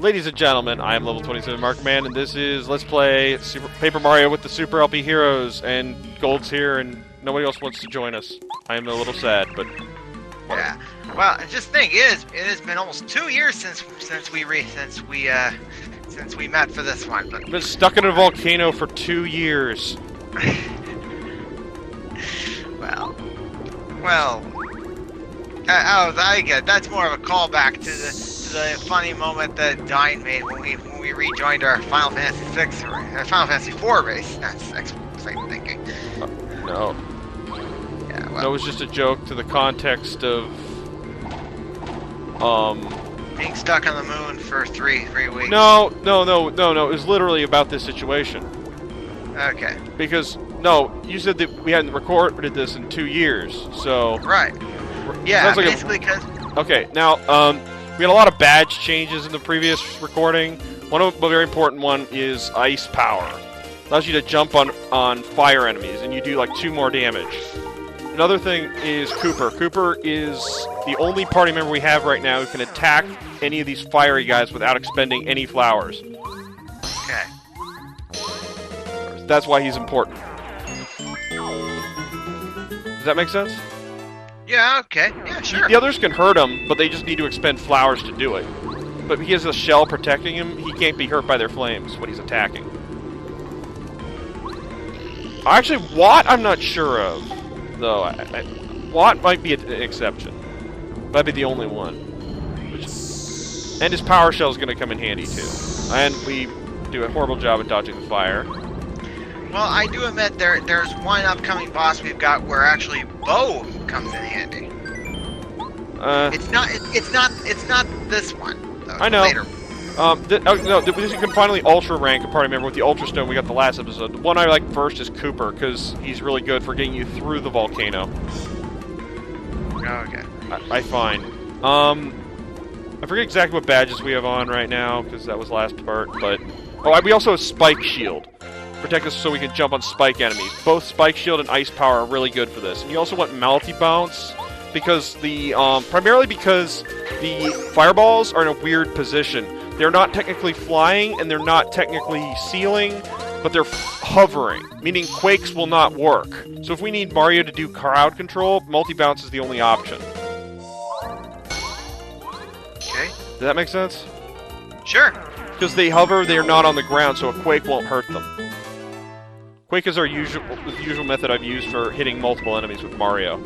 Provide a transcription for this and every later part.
Ladies and gentlemen, I am level 27 Markman, and this is Let's Play Paper Mario with the Super LP Heroes, and Gold's here, and nobody else wants to join us. I am a little sad, but... Yeah. Well, just think, it has been almost 2 years since we met for this one. But... I've been stuck in a volcano for 2 years. Well. I get that's more of a callback to the funny moment that Dine made when we rejoined our Final Fantasy VI or Final Fantasy IV race. That's exciting thinking. No. Yeah. Well. That was just a joke to the context of being stuck on the moon for three weeks. No. It was literally about this situation. Okay. Because you said that we hadn't recorded this in 2 years, so right. Yeah, like basically because... Okay, now, we had a lot of badge changes in the previous recording. One of the very important one is ice power. Allows you to jump on fire enemies, and you do like 2 more damage. Another thing is Cooper. Cooper is the only party member we have right now who can attack any of these fiery guys without expending any flowers. Okay. That's why he's important. Does that make sense? Yeah, okay. Yeah, sure. The others can hurt him, but they just need to expend flowers to do it. But he has a shell protecting him, he can't be hurt by their flames when he's attacking. Actually, Watt I'm not sure of, though. Watt might be an exception. That'd be the only one. And his power shell is going to come in handy, too. And we do a horrible job at dodging the fire. Well, I do admit there's one upcoming boss we've got where actually bow comes in handy. It's not this one. Though, I know. Later. You can finally ultra rank a party member with the Ultra Stone we got the last episode. The one I like first is Cooper because he's really good for getting you through the volcano. Okay. I find. I forget exactly what badges we have on right now because that was last part, but we also have Spike Shield. Protect us so we can jump on spike enemies. Both Spike Shield and Ice Power are really good for this. And you also want Melty Bounce because primarily because the fireballs are in a weird position. They're not technically flying and they're not technically sealing, but they're hovering, meaning quakes will not work. So if we need Mario to do crowd control, Multi Bounce is the only option. Okay. Does that make sense? Sure. Because they hover, they are not on the ground, so a quake won't hurt them. Quake is the usual method I've used for hitting multiple enemies with Mario.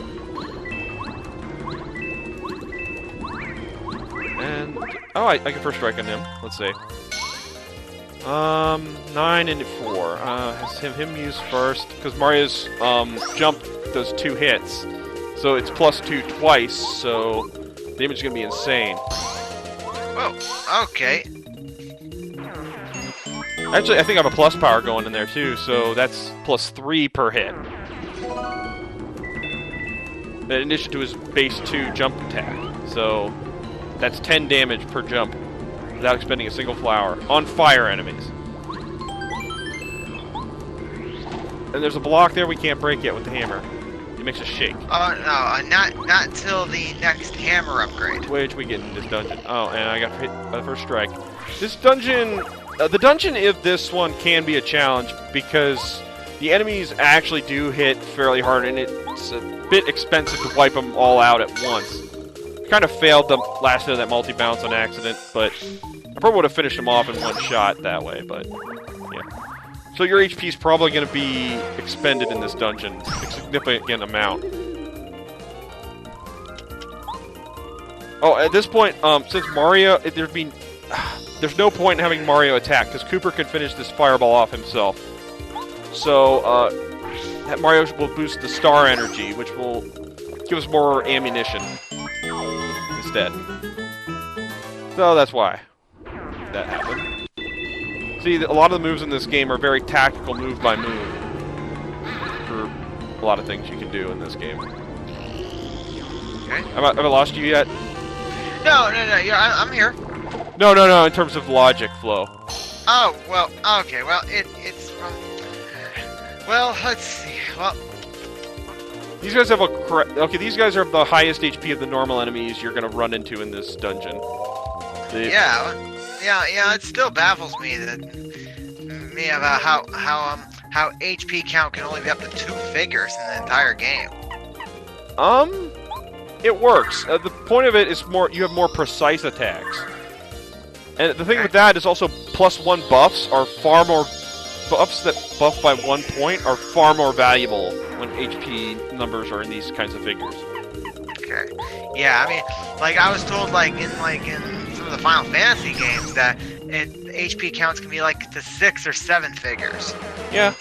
And I can first strike on him. Let's see. 9 and 4. Has him use first because Mario's jump does 2 hits, so it's +2 twice. So damage is gonna be insane. Oh, okay. Actually, I think I have a plus power going in there too, so that's +3 per hit. In addition to his base 2 jump attack. So that's 10 damage per jump without expending a single flower on fire enemies. And there's a block there we can't break yet with the hammer. It makes us shake. Oh no, not till the next hammer upgrade. Which we get in this dungeon. Oh, and I got hit by the first strike. This dungeon... the dungeon of this one can be a challenge because the enemies actually do hit fairly hard and it's a bit expensive to wipe them all out at once. Kind of failed the last hit of that multi-bounce on accident, but I probably would have finished them off in one shot that way, but yeah. So your HP is probably going to be expended in this dungeon, a significant amount. Oh, at this point, since Mario, there's no point in having Mario attack, because Cooper can finish this fireball off himself. So, Mario will boost the star energy, which will give us more ammunition instead. So that's why that happened. See, a lot of the moves in this game are very tactical move by move for a lot of things you can do in this game. Okay. Have I lost you yet? No, yeah, I'm here. No, in terms of logic flow. Oh, well, okay, well, it's... well, let's see, well... These guys have okay, these guys are the highest HP of the normal enemies you're gonna run into in this dungeon. Yeah, Yeah. It still baffles me that about how HP count can only be up to 2 figures in the entire game. It works. The point of it is you have more precise attacks. And the thing with that is also +1 buffs are far more... Buffs that buff by 1 point are far more valuable when HP numbers are in these kinds of figures. Okay. Yeah, I mean, like, I was told, in some of the Final Fantasy games that HP counts can be, to 6 or 7 figures. Yeah.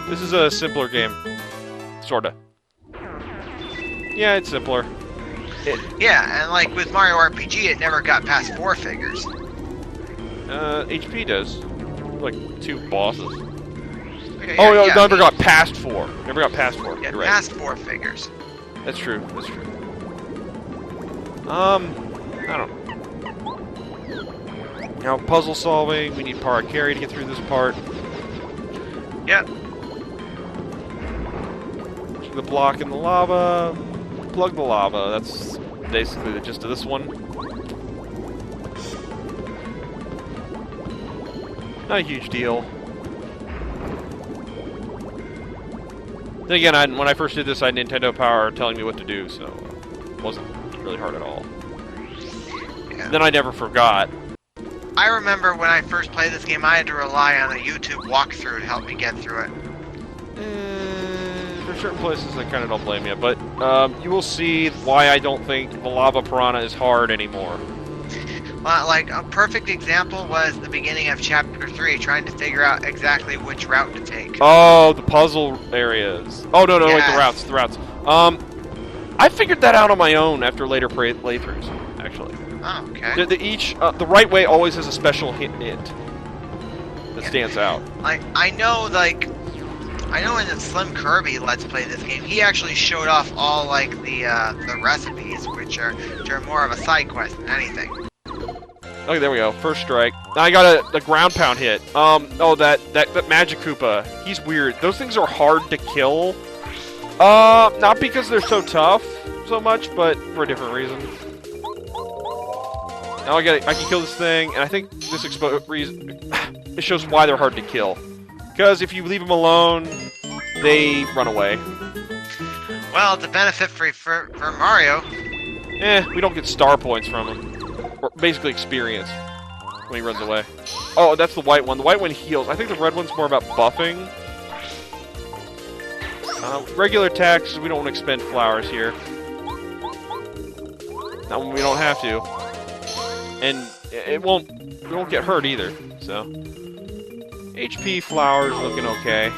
This is a simpler game. Sorta. Yeah, it's simpler. Yeah, and with Mario RPG, it never got past 4 figures. HP does. 2 bosses. Okay, never got past 4. Never got past 4. Yeah, You're right. past 4 figures. That's true. I don't know. Now, puzzle solving. We need Parakarry to get through this part. Yep. The block in the lava. Plug the lava. That's basically the gist of this one. Not a huge deal. Then again, when I first did this, I had Nintendo Power telling me what to do, so it wasn't really hard at all. Yeah. Then I never forgot. I remember when I first played this game, I had to rely on a YouTube walkthrough to help me get through it. For certain places, I kind of don't blame you, but you will see why I don't think the Lava Piranha is hard anymore. A perfect example was the beginning of Chapter 3, trying to figure out exactly which route to take. Oh, the puzzle areas. Oh, no, yes. the routes. I figured that out on my own after later playthroughs, actually. Oh, okay. The right way always has a special hint that stands out. I know in the Slim Kirby Let's Play this game, he actually showed off all, the recipes, which are more of a side quest than anything. Okay, there we go. First strike. Now I got a ground pound hit. That Magic Koopa. He's weird. Those things are hard to kill. Not because they're so tough so much, but for a different reason. Now I can kill this thing, and I think this it shows why they're hard to kill. Because if you leave them alone, they run away. Well, it's a benefit for Mario. We don't get star points from him. Or basically experience when he runs away. Oh, that's the white one. The white one heals. I think the red one's more about buffing. Regular attacks, we don't want to expend flowers here. Not when we don't have to. And we won't get hurt either, so. HP flowers looking okay.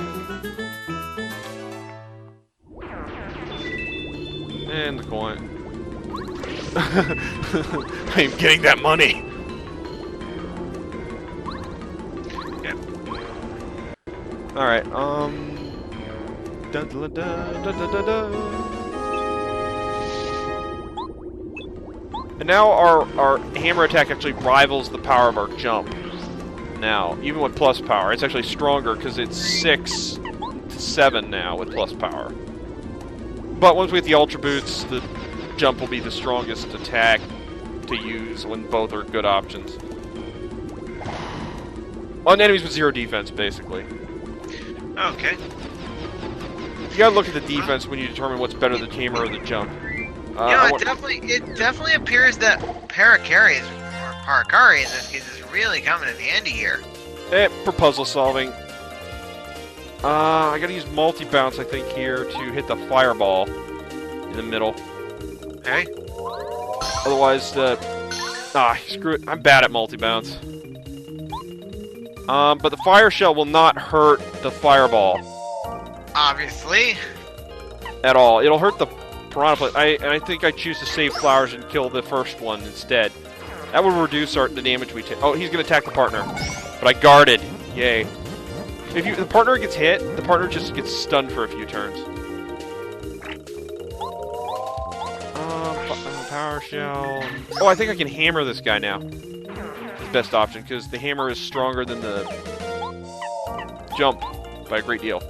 And the coin. I am getting that money. Yeah. All right. And now our hammer attack actually rivals the power of our jump. Now, even with plus power, it's actually stronger because it's 6 to 7 now with plus power. But once we get the Ultra Boots, the jump will be the strongest attack to use when both are good options. On enemies with 0 defense, basically. Okay. You gotta look at the defense when you determine what's better, the hammer or the jump. It definitely appears that Parakarry in this case is really coming in handy here. For puzzle solving. I gotta use multi-bounce, I think, here to hit the fireball in the middle. Okay. Otherwise, screw it. I'm bad at multi-bounce. But the fire shell will not hurt the fireball. Obviously. At all. It'll hurt the piranha plant. I think I choose to save flowers and kill the first one instead. That will reduce the damage we take. Oh, he's going to attack the partner. But I guarded. Yay. If the partner gets hit, the partner just gets stunned for a few turns. Power shell. Oh, I think I can hammer this guy now. It's the best option, because the hammer is stronger than the jump by a great deal.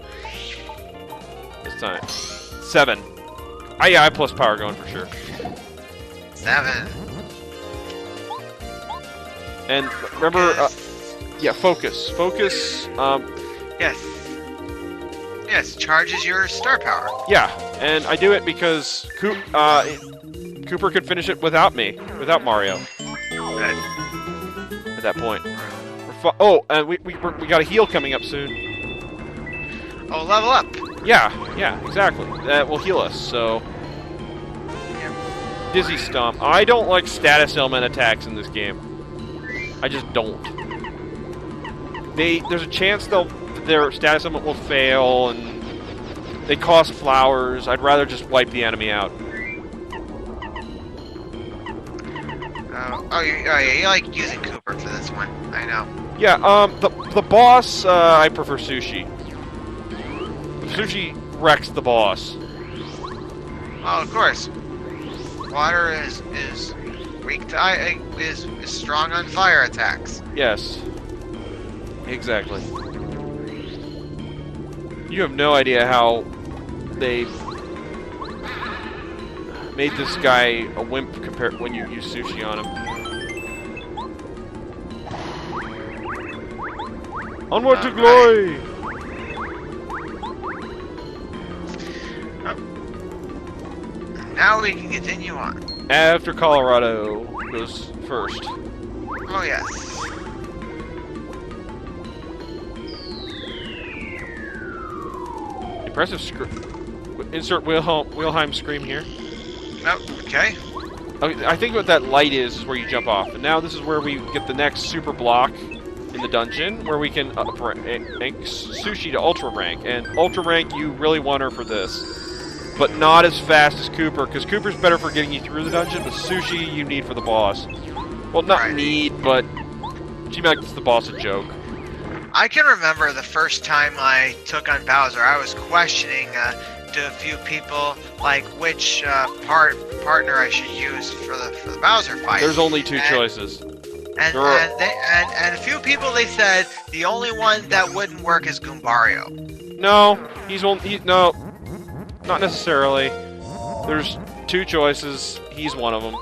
This time. 7. Yeah, I have plus power going for sure. 7. And remember, yeah, focus. Focus, Yes. Yes, charges your star power. yeah, and I do it because Cooper could finish it without me, without Mario. Good. At that point. Oh, and we got a heal coming up soon. Oh, level up. Yeah, exactly. That will heal us, so... Yep. Dizzy Stomp. I don't like status element attacks in this game. I just don't. There's a chance their status element will fail, and they cost flowers. I'd rather just wipe the enemy out. Yeah, you like using Cooper for this one. I know. Yeah, the boss, I prefer Sushi. Sushi wrecks the boss. Oh, of course. Water is weak to is strong on fire attacks. Yes. Exactly. You have no idea how they made this guy a wimp compared when you use Sushi on him. Onward to glory! Now we can continue on. After Colorado goes first. Oh, yes. Impressive insert Wilhelm scream here. Nope, okay. Okay, I think what that light is where you jump off. And now this is where we get the next super block in the dungeon, where we can rank Sushi to Ultra Rank. And Ultra Rank, you really want her for this. But not as fast as Cooper, because Cooper's better for getting you through the dungeon, but Sushi you need for the boss. Well, not need, but she makes the boss a joke. I can remember the first time I took on Bowser, I was questioning to a few people, like, which partner I should use for the Bowser fight. There's only two choices. And a few people, they said the only one that wouldn't work is Goombario. No, no, not necessarily. There's two choices. He's one of them.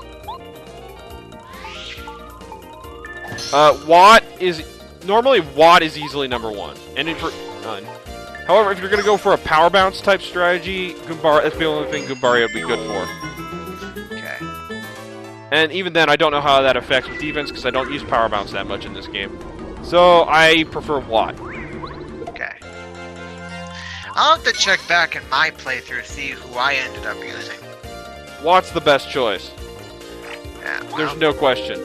Watt is easily number one, and none. However, if you're gonna go for a power bounce type strategy, that's the only thing Goombario would be good for. Okay. And even then, I don't know how that affects with defense because I don't use power bounce that much in this game. So I prefer Watt. Okay. I'll have to check back in my playthrough to see who I ended up using. Watt's the best choice. Yeah, well, there's no question.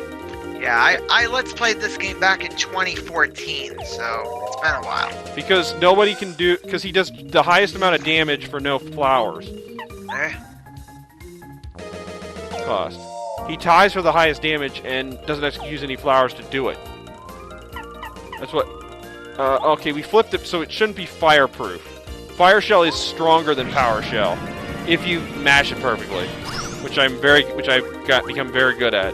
Yeah, I let's played this game back in 2014, so it's been a while. Because nobody can do, because he does the highest amount of damage for no flowers. Cost. He ties for the highest damage and doesn't use any flowers to do it. That's what. Okay, we flipped it, so it shouldn't be fireproof. Fire Shell is stronger than Power Shell if you mash it perfectly, which I've become very good at.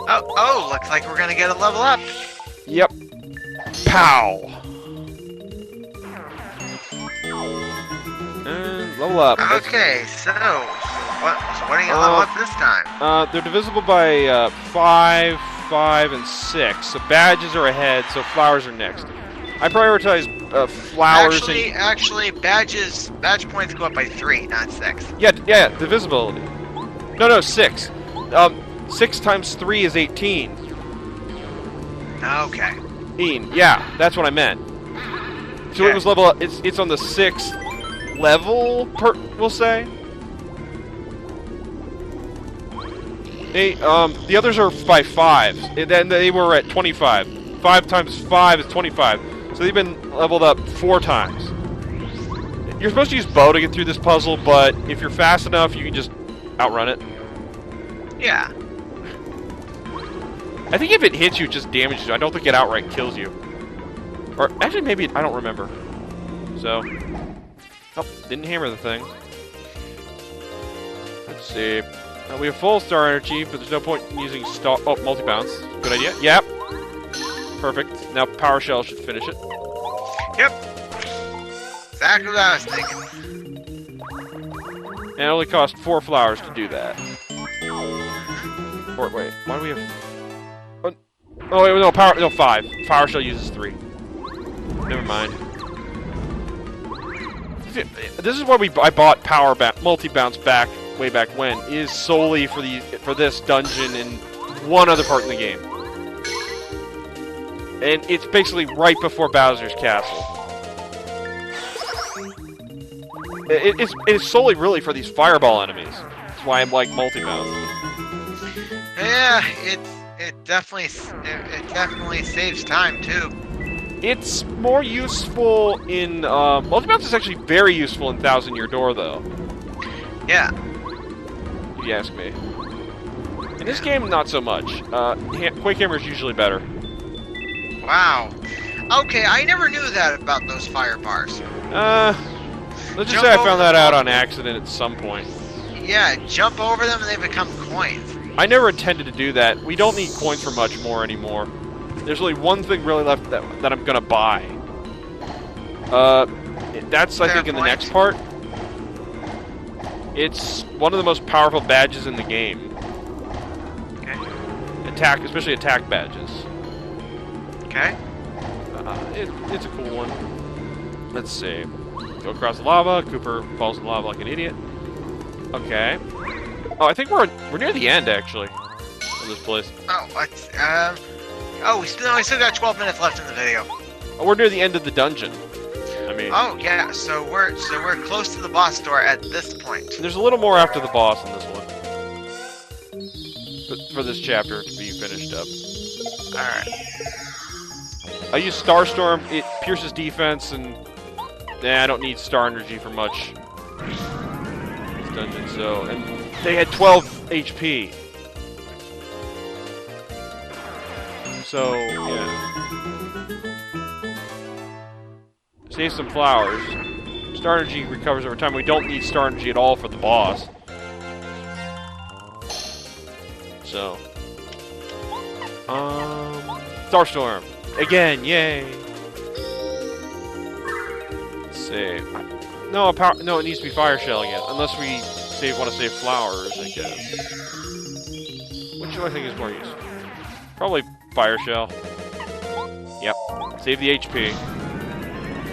Oh, looks like we're gonna get a level up. Yep. Pow! And level up. Okay, so what are you gonna level up this time? They're divisible by 5, 5, and 6. So badges are ahead, so flowers are next. I prioritize flowers. Actually, badge points go up by 3, not 6. Yeah, divisibility. No, 6. 6 times 3 is 18. Okay. Yeah, that's what I meant. So okay. It was level up. It's on the 6th level, we'll say. The others are by 5. And then they were at 25. 5 times 5 is 25. So they've been leveled up 4 times. You're supposed to use bow to get through this puzzle, but if you're fast enough, you can just outrun it. Yeah. I think if it hits you, it just damages you. I don't think it outright kills you. Or, actually, maybe, I don't remember. So. Oh, didn't hammer the thing. Let's see. We have full star energy, but there's no point in using star. Oh, multi-bounce. Good idea. Yep. Perfect. Now Power Shell should finish it. Yep. Exactly what I was thinking. And it only costs 4 flowers to do that. Or wait, why do we have? Oh wait, no, power. No, 5. Power shell uses 3. Never mind. This is why I bought multi-bounce back way back when. Is solely for this dungeon and one other part in the game, and it's basically right before Bowser's Castle. It's solely really for these fireball enemies. That's why I'm like multi-bounce. Yeah, it definitely saves time too. It's more useful in multi-bounce is actually very useful in Thousand Year Door though. Yeah. If you ask me. In this game, not so much. Quake Hammer is usually better. Wow. Okay, I never knew that about those fire bars. Let's just say I found that out on accident at some point. Yeah, jump over them and they become coins. I never intended to do that. We don't need coins for much more anymore. There's only one thing really left that I'm gonna buy. That's I think in the next part. It's one of the most powerful badges in the game. Okay. Especially attack badges. Okay. It's a cool one. Let's see. Go across the lava. Cooper falls in the lava like an idiot. Okay. Oh, I think we're near the end actually of this place. Oh, what's we still got 12 minutes left in the video. Oh, we're near the end of the dungeon. I mean. Oh yeah, so we're close to the boss door at this point. There's a little more after the boss in this one. But for this chapter to be finished up. All right. I use Starstorm. It pierces defense, and I don't need Star Energy for much. This dungeon, so and they had 12 HP. So yeah. Save some flowers. Star Energy recovers over time. We don't need Star Energy at all for the boss. So, Starstorm again, yay! Let's see. No, it needs to be Fire Shell again. Unless we want to save flowers, I guess. Which do I think is more useful? Probably Fire Shell. Yep. Save the HP.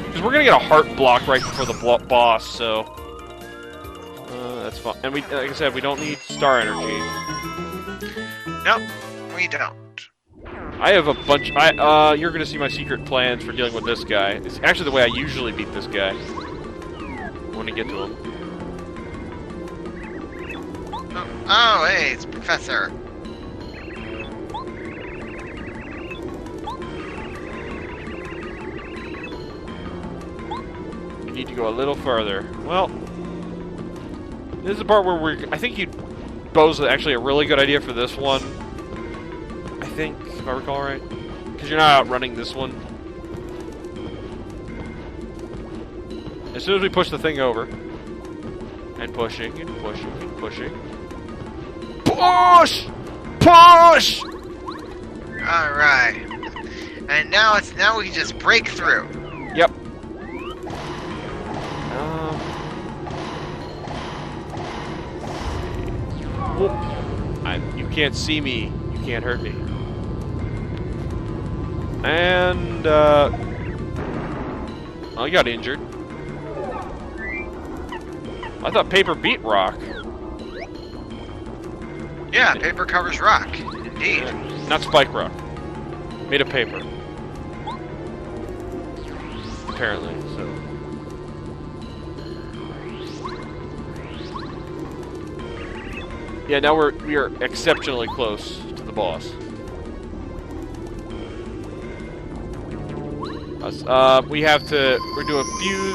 Because we're gonna get a heart block right before the boss, so that's fine. And like I said, we don't need Star Energy. Nope, we don't. I have a bunch. You're gonna see my secret plans for dealing with this guy. It's actually the way I usually beat this guy. When I get to him. Oh, hey, it's Professor. You need to go a little further. Well, this is the part where I think bow's actually a really good idea for this one. I think, if I recall right. Because you're not outrunning this one. As soon as we push the thing over. And pushing, and pushing, and pushing. Push! Push! Alright. And now we can just break through. Yep. You can't see me. You can't hurt me. And, I got injured. I thought paper beat rock. Yeah, paper covers rock. Indeed. Not spike rock. Made of paper. Apparently, so. Yeah, now we are exceptionally close to the boss. We're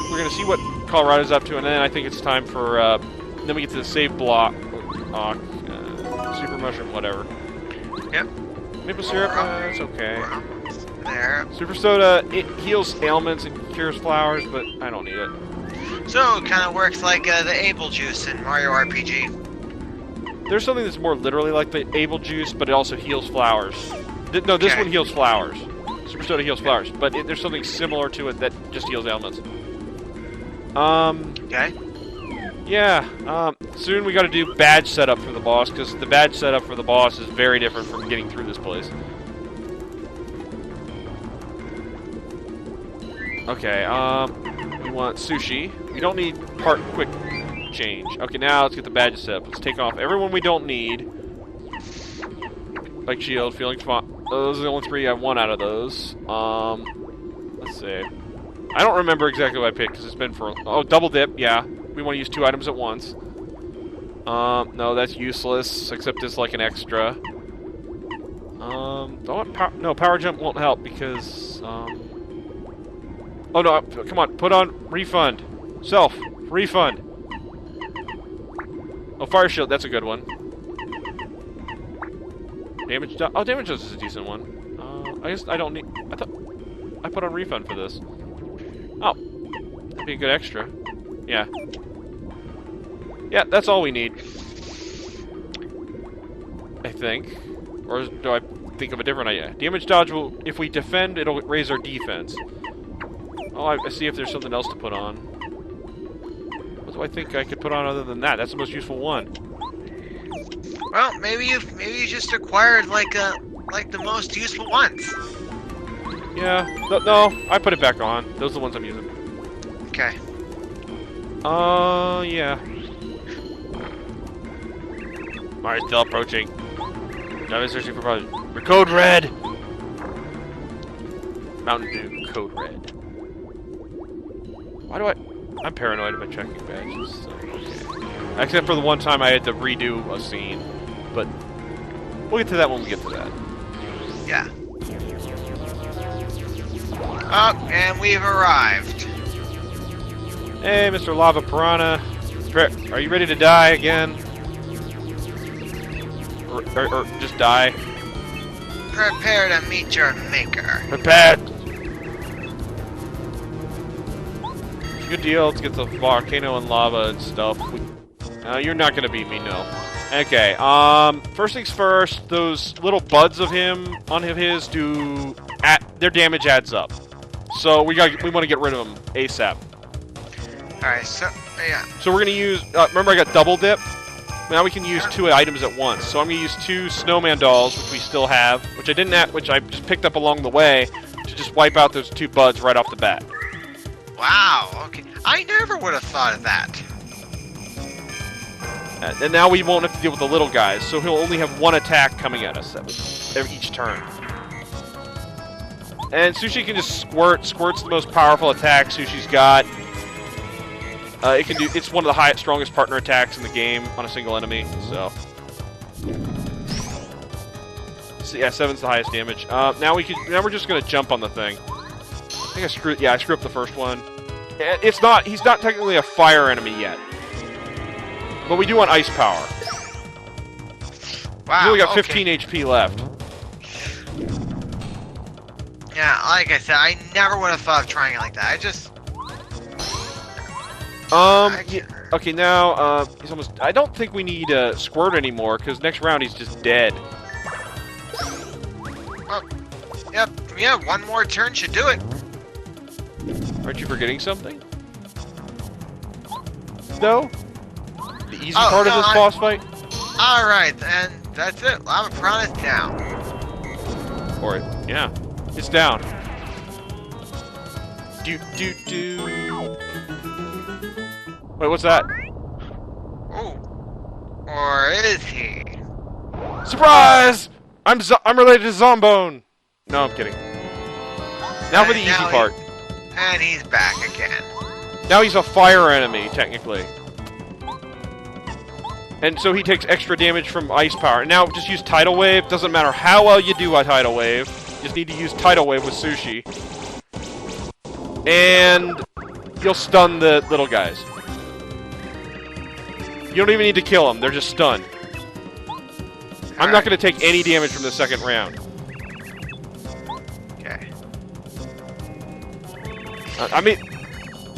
gonna see what Colorado's up to, and then I think it's time for, then we get to the save block, super mushroom, whatever. Yep. Maple syrup, it's okay. There. Super soda, it heals ailments and cures flowers, but I don't need it. So it kind of works like the Able Juice in Mario RPG. There's something that's more literally like the Able Juice, but it also heals flowers. No, this one heals flowers. Super soda heals flowers, but there's something similar to it that just heals ailments. Okay. Yeah, Soon we got to do badge setup for the boss, because the badge setup for the boss is very different from getting through this place. Okay, we want sushi. We don't need part quick change. Okay, now let's get the badge set up. Let's take off everyone we don't need. Like shield, feeling fun. Those are the only 3 I want out of those. Let's see. I don't remember exactly what I picked because it's been for. Oh, double dip. Yeah, we want to use 2 items at once. No, that's useless. Except it's like an extra. No, power jump won't help because. Oh no! Come on, put on refund. Self refund. Oh, fire shield. That's a good one. Damage. Damage dose is a decent one. I guess I don't need. I thought I put on refund for this. Oh, that'd be a good extra. Yeah. Yeah, that's all we need. I think. Or do I think of a different idea? Damage dodge will, if we defend, it'll raise our defense. Oh, I see if there's something else to put on. What do I think I could put on other than that? That's the most useful one. Well, maybe you just acquired like the most useful ones. Yeah. No, I put it back on. Those are the ones I'm using. Okay. Yeah. Alright, still approaching. Now I'm searching for code red! Mountain Dew, code red. Why do I'm paranoid about checking badges, so okay. Except for the one time I had to redo a scene. But we'll get to that when we get to that. Yeah. Oh, and we've arrived. Hey, Mr. Lava Piranha. Are you ready to die again? Or just die? Prepare to meet your maker. Prepared! Good deal. Let's get the volcano and lava and stuff. You're not gonna beat me, no. Okay, first things first, those little buds of him, on his, their damage adds up. So we want to get rid of them ASAP. Alright, so, yeah. So we're gonna use, remember I got double dip? Now we can use 2 items at once. So I'm gonna use 2 snowman dolls, which we still have, which I just picked up along the way, to just wipe out those 2 buds right off the bat. Wow, okay. I never would have thought of that. And now we won't have to deal with the little guys, so he'll only have 1 attack coming at us each turn. And Sushi can just squirt. Squirt's the most powerful attack Sushi's got. It's one of the strongest partner attacks in the game on a single enemy, so yeah, 7's the highest damage. Now we're just gonna jump on the thing. I think I screwed up the first one. He's not technically a fire enemy yet. But we do want ice power. Wow. He's only got 15 HP left. Yeah, like I said, I never would have thought of trying it like that. I just... Yeah, okay, now, he's almost... I don't think we need Squirt anymore, because next round he's just dead. Oh, yep, yeah, 1 more turn should do it. Aren't you forgetting something? No? The easy part of this boss fight? Alright, and that's it. Lava Piranha's down. Or, yeah. It's down. Wait, what's that? Oh. Or is he? Surprise! I'm related to Zombone! No, I'm kidding. Now for the easy part. And he's back again. Now he's a fire enemy, technically. And so he takes extra damage from ice power. Now just use Tidal Wave. Doesn't matter how well you do a Tidal Wave. You just need to use Tidal Wave with Sushi. And you'll stun the little guys. You don't even need to kill them. They're just stunned. I'm not going to take any damage from the second round. Okay. I mean,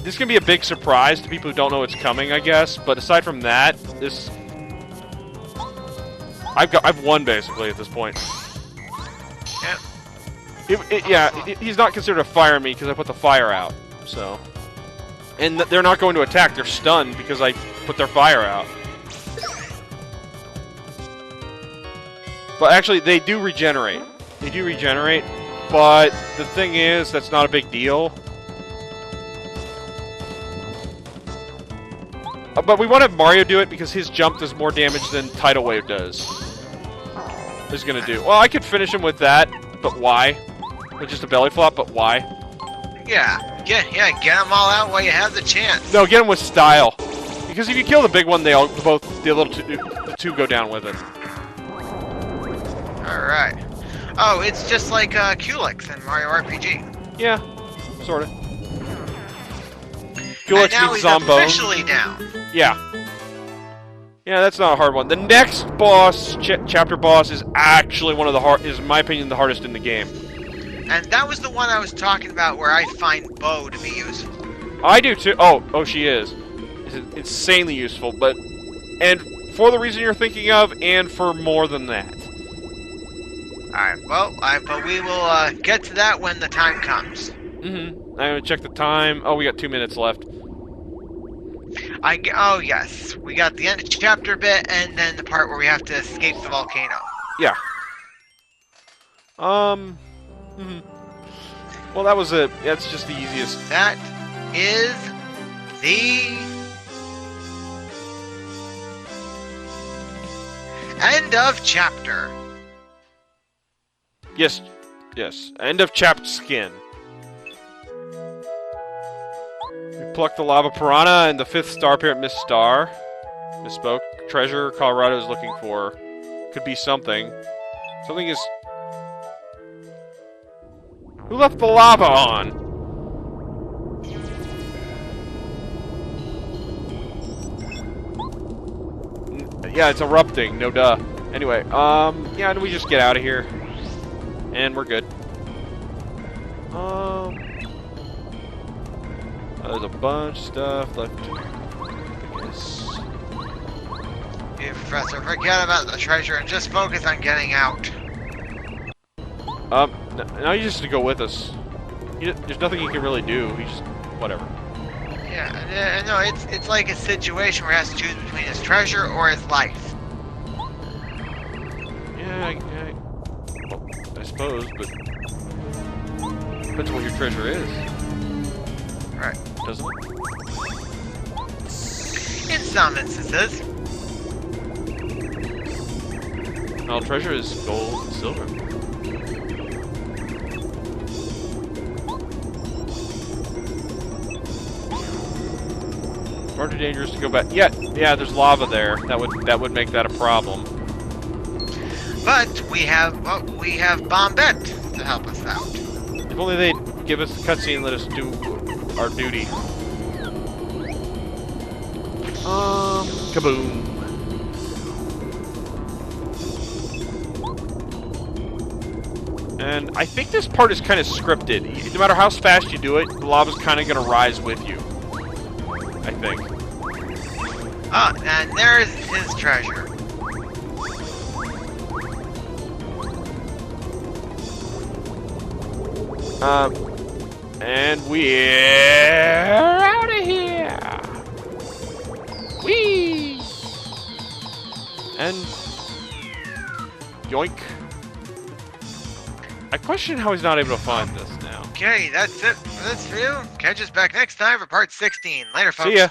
this can be a big surprise to people who don't know it's coming, I guess. But aside from that, I've won basically at this point. Yeah. He's not considered a fire enemy because I put the fire out. So, and they're not going to attack. They're stunned because I put their fire out. But actually, they do regenerate. They do regenerate, but the thing is, that's not a big deal. But we want to have Mario do it because his jump does more damage than Tidal Wave does. Is gonna do. Well, I could finish him with that, but why? With just a belly flop, but why? Yeah, get them all out while you have the chance. No, get him with style. Because if you kill the big one, the two go down with it. Alright. Oh, it's just like Culex in Mario RPG. Yeah, sorta. And Culex now means he's Zombone. officially down. Yeah. Yeah, that's not a hard one. The next boss, chapter boss, is actually one of the is, in my opinion, the hardest in the game. And that was the one I was talking about where I find Bo to be useful. I do too. Oh, she is. It's insanely useful, and for the reason you're thinking of, and for more than that. Alright, well, but we will get to that when the time comes. I'm gonna check the time. Oh, we got 2 minutes left. Oh, yes. We got the end of chapter bit, and then the part where we have to escape the volcano. Yeah. Well, that was that's just the easiest. That is the end of chapter. Yes. End of chapped skin. We plucked the lava piranha and the 5th star parrot, Miss Star. Misspoke. Treasure Colorado is looking for. Could be something. Something is... Who left the lava on? Yeah, it's erupting. No duh. Anyway, yeah, we just get out of here. And we're good. There's a bunch of stuff left. I guess. Hey, Professor, forget about the treasure and just focus on getting out. Now you just to go with us. There's nothing you can really do. You just whatever. Yeah, no, it's like a situation where he has to choose between his treasure or his life. Yeah, well, I suppose, but depends on what your treasure is. Right. Doesn't it? In some instances. All treasure is gold and silver. Far too dangerous to go back. Yeah, there's lava there. That would make that a problem. But we have Bombette to help us out. If only they'd give us the cutscene and let us do our duty. Kaboom. And I think this part is kind of scripted. No matter how fast you do it, the lava's kind of going to rise with you. I think. Oh, and there's his treasure. And we're out of here. Whee! And yoink. I question how he's not able to find this now. Okay, that's it for this video. Catch us back next time for part 16. Later, folks. See ya.